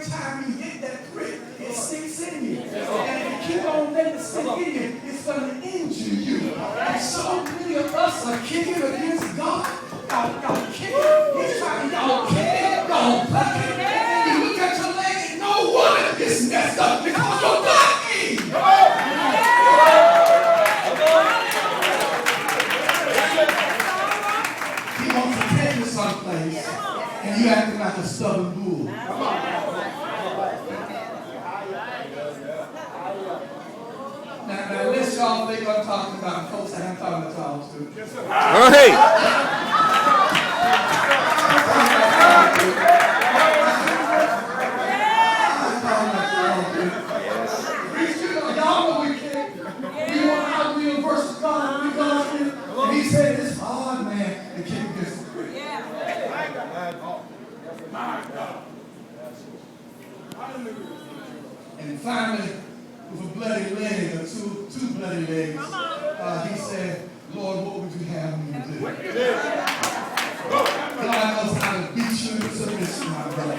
time you get that prick, it sticks in you. And if you keep on letting it stick in you, it's going to injure you. And so many of us are kicking against God. Y'all kicking. He's trying, y'all kicking, y'all plucking. And you look at your leg and no wonder it's messed up because you're blocking. He wants to take you someplace and you acting like a stubborn bull. Now let's y'all think I'm talking about folks that I'm talking to y'all too. All right. Y'all know we can't. We want how we versus God. We God here. And he said it's hard, man, to kick against the prick. My God. And finally, with a bloody leg or two bloody legs, he said, Lord, what would you have me to do? God knows how to beat you into submission, my brother.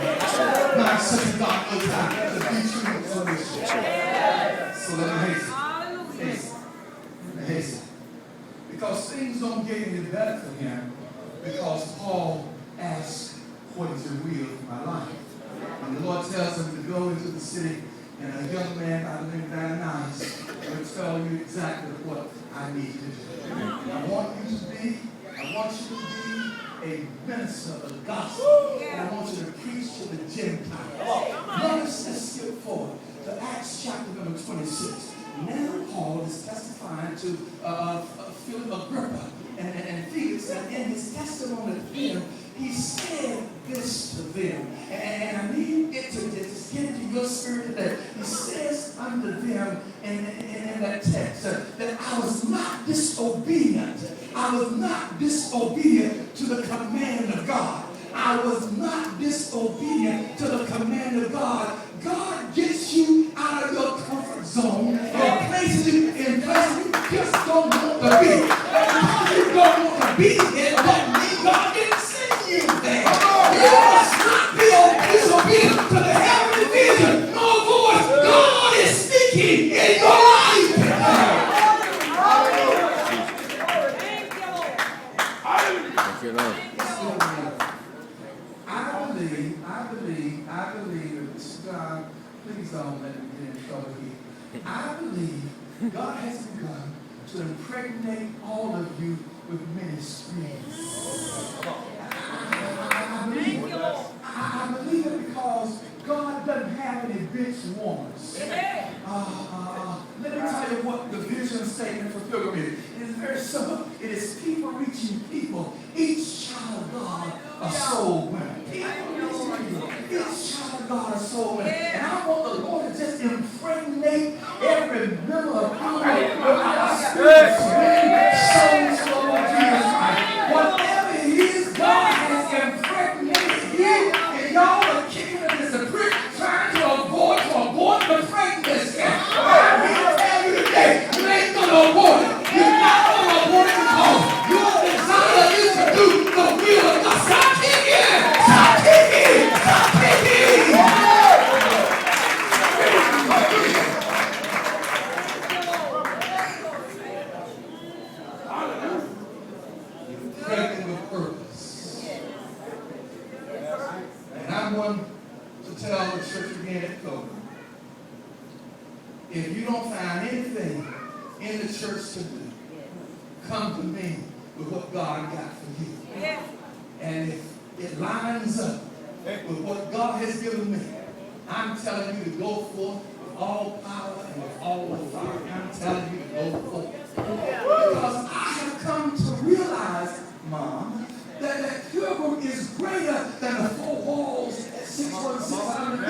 My son, God knows how to beat you into submission. So let me hasten. Because things don't get any better for him because Paul asked, what is your will for my life? And the Lord tells him to go into the city, and a young man by the name of Ananias will tell you exactly what I need to do. I want you to be a minister of the gospel. And I want you to preach to the Gentiles. Let's skip forward to Acts chapter number 26. Now Paul is testifying to Philip Agrippa and Felix, and in his testimony to them, he said this to them. And I need it to just get into your spirit today. He says unto them in that text that I was not disobedient. I was not disobedient to the command of God. I was not disobedient to the command of God. God gets you out of your comfort zone and places you in places you just don't want to be. And because you don't want to be there, that means God didn't send you there. You must not be disobedient to the heavenly vision. No voice. God is speaking in your life. Thank you, Lord. I believe, God, please don't let me get in trouble here. I believe God has begun to impregnate all of you with ministries. I believe it because God doesn't have any bench warmers. Let me tell you what the vision statement for Pilgrim is. It is very simple. It is people reaching people. Each child of God a soul winner. Each child of God a soul winner. And I want the Lord to just impregnate every member of our spirits winning souls for the Lord Jesus Christ. Whatever it is, God has impregnated you, and y'all are kicking it as a brick, trying to abort the pregnancy. I'm here to tell you today, you ain't going to abort it. You're not going to abort it because your desire is to do the will of God. Stop kicking! Stop kicking! Stop kicking! Pregnant with purpose. And I'm one to tell the church again at Cooljc. If you don't find anything in the church to do, come to me with what God got for you. And if it lines up with what God has given me, I'm telling you to go forth with all power and with all authority. I'm telling you to go forth. Because I have come to realize, Mom, that Pilgrim is greater than the four walls at 616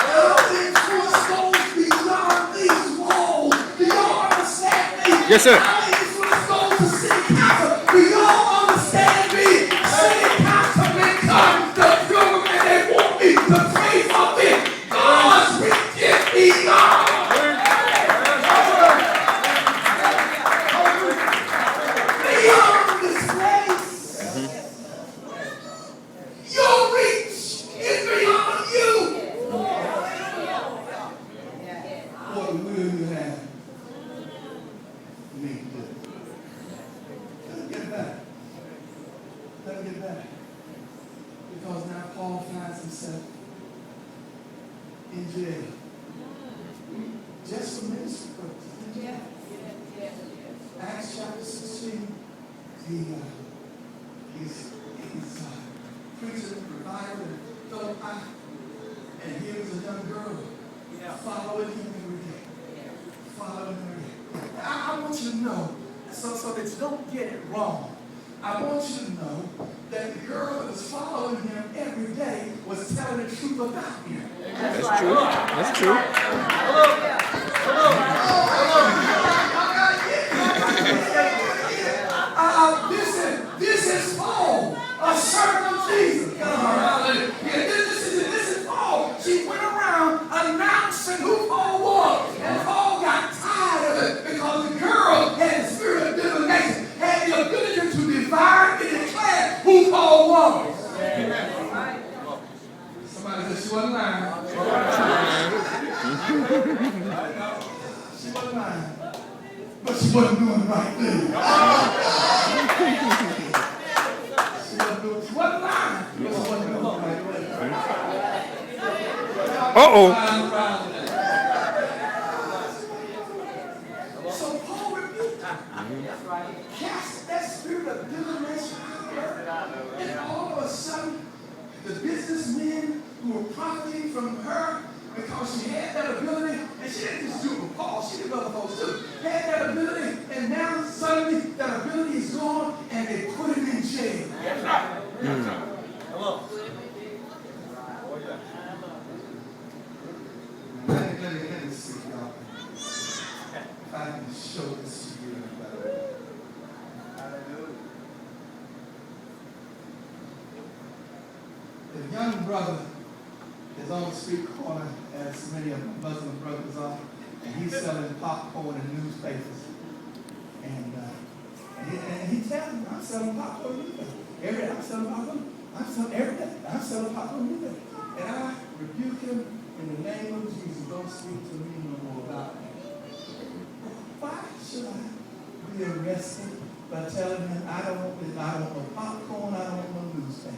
I'll influence those beyond these walls. Do y'all understand me? Yes, sir. I'll influence those to city council. Do y'all understand me? City councilmen come to Pilgrim and they want me to pray for them. God's reaching beyond. Beyond this place. Your reach is beyond you. Because now Paul finds himself in jail. Just for ministry purposes. Acts chapter 16, he's preaching and reviving in Philippi, and here was a young girl following him every day. Following him every day. I want you to know, so that you don't get it wrong, I want you to know that the girl that was following him every day was telling the truth about him. That's true. That's true. This is Paul, a servant of Jesus. This is Paul. She went around announcing who Paul was. And Paul got tired of it because the girl had the spirit of divination, had the ability to divine and declare who Paul was. Somebody said she wasn't lying. She wasn't lying. But she wasn't doing the right thing. She wasn't lying. But she wasn't doing the right thing. Uh-oh. So Paul rebuked her. Cast that spirit of divination out of her. And all of a sudden, the businessmen who were profiting from her, because she had that ability, and she didn't just do it with Paul, she did other folks too, had that ability, and now suddenly that ability is gone, and they put him in jail. Hello. Let me see, y'all. If I can show this to you. The young brother is on the street corner, as many of my Muslim brothers are, and he's selling popcorn and newspapers. And he tells me, I'm selling popcorn and newspapers. Every day I'm selling popcorn. Every day I'm selling popcorn and newspapers. And I rebuke him in the name of Jesus. Don't speak to me no more about me. Why should I be arrested by telling him I don't want no popcorn, I don't want no newspaper?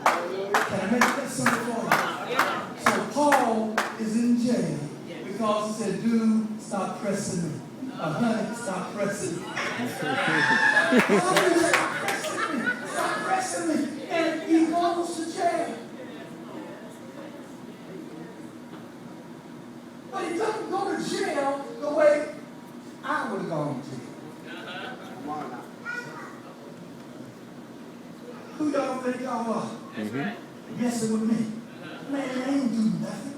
Can I make that simple for you? So Paul is in jail because he said, dude, stop pressing me. Honey, stop pressing me. Stop pressing me. Stop pressing me. And he goes to jail. But he doesn't go to jail the way I would have gone to jail. Who y'all think y'all are? Messing with me. Man, I ain't do nothing.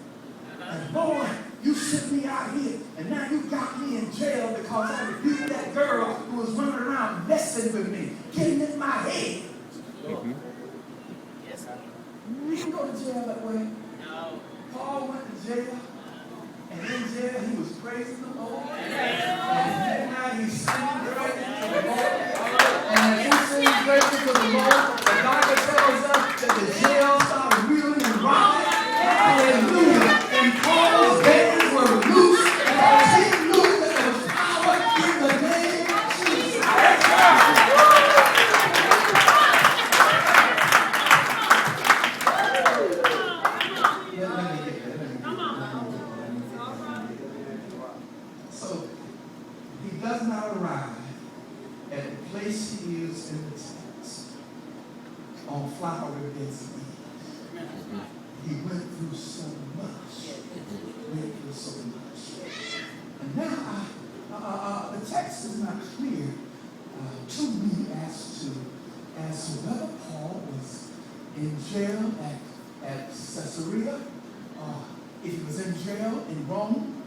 And boy, you sent me out here, and now you got me in jail because I rebuked that girl who was running around messing with me, getting in my head. Yes, sir. You can go to jail that way. No. Paul went to jail, and in jail he was praising the Lord. And now he's singing praises to the Lord. And as he sings praises to the Lord, the Bible tells us that the jail started reeling and rocking. Hallelujah. And Paul's days were loose because he knew that there was power in the name of Jesus. So he does not arrive at the place he is in the text on flowery beds of ease. He went through so much. And now the text is not clear to me as to whether Paul was in jail at Caesarea, if he was in jail in Rome.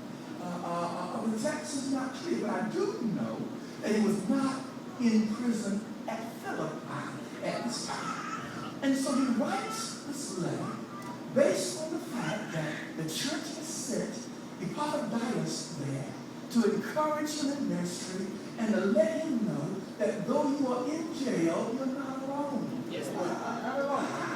The text is not clear, but I do know that he was not in prison at Philippi at this time. And so he writes this letter based on the fact that the church has sent Epaphroditus there to encourage him in ministry and to let him know that though you are in jail, you're not alone. Yes,